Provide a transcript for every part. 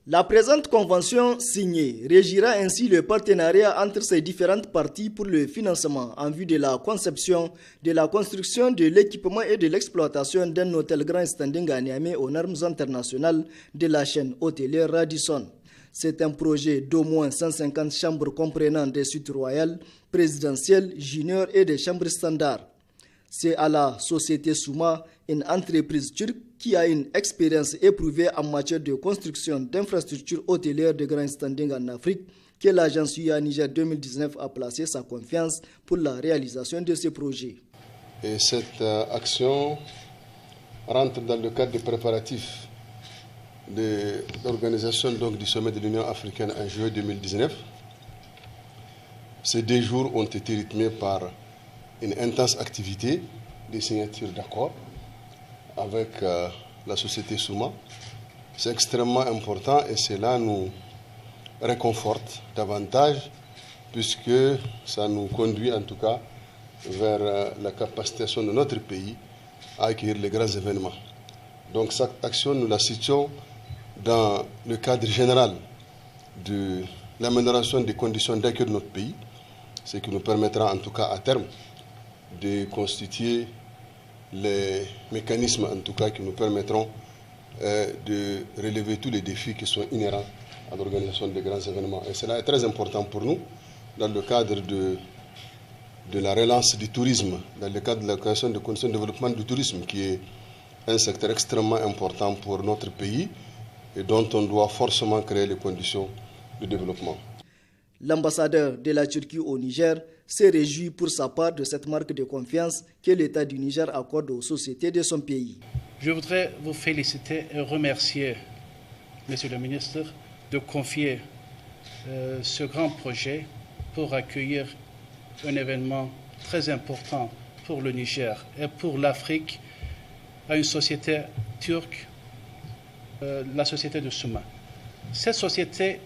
La présente convention signée régira ainsi le partenariat entre ces différentes parties pour le financement en vue de la conception, de la construction, de l'équipement et de l'exploitation d'un hôtel grand standing à Niamey aux normes internationales de la chaîne hôtelière Radisson. C'est un projet d'au moins 150 chambres comprenant des suites royales, présidentielles, juniors et des chambres standards. C'est à la société Souma, une entreprise turque qui a une expérience éprouvée en matière de construction d'infrastructures hôtelières de grand standing en Afrique, que l'agence UIA Niger 2019 a placé sa confiance pour la réalisation de ce projet. Et cette action rentre dans le cadre des préparatifs de l'organisation du sommet de l'Union africaine en juillet 2019. Ces 2 jours ont été rythmés par une intense activité de signature d'accords avec la société Souma. C'est extrêmement important et cela nous réconforte davantage puisque ça nous conduit en tout cas vers la capacitation de notre pays à accueillir les grands événements. Donc cette action, nous la situons dans le cadre général de l'amélioration des conditions d'accueil de notre pays, ce qui nous permettra en tout cas à terme de constituer les mécanismes en tout cas qui nous permettront de relever tous les défis qui sont inhérents à l'organisation des grands événements. Et cela est très important pour nous dans le cadre de la relance du tourisme, dans le cadre de la création de conditions de développement du tourisme, qui est un secteur extrêmement important pour notre pays et dont on doit forcément créer les conditions de développement. L'ambassadeur de la Turquie au Niger s'est réjoui pour sa part de cette marque de confiance que l'État du Niger accorde aux sociétés de son pays. Je voudrais vous féliciter et remercier, Monsieur le ministre, de confier ce grand projet pour accueillir un événement très important pour le Niger et pour l'Afrique à une société turque, la société de Souma. Cette société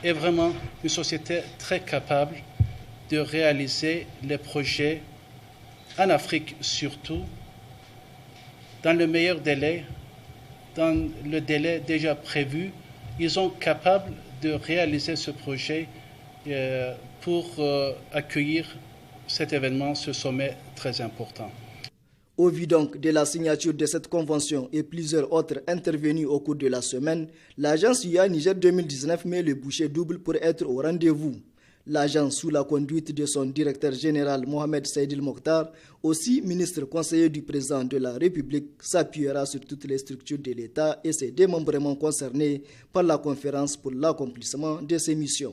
est vraiment une société très capable de réaliser les projets en Afrique surtout dans le meilleur délai, dans le délai déjà prévu. Ils sont capables de réaliser ce projet pour accueillir cet événement, ce sommet très important. Au vu donc de la signature de cette convention et plusieurs autres intervenus au cours de la semaine, l'agence UIA Niger 2019 met le bouchée double pour être au rendez-vous. L'agence, sous la conduite de son directeur général Mohamed Saïdil Mokhtar, aussi ministre conseiller du président de la République, s'appuiera sur toutes les structures de l'État et ses démembrements concernés par la conférence pour l'accomplissement de ses missions.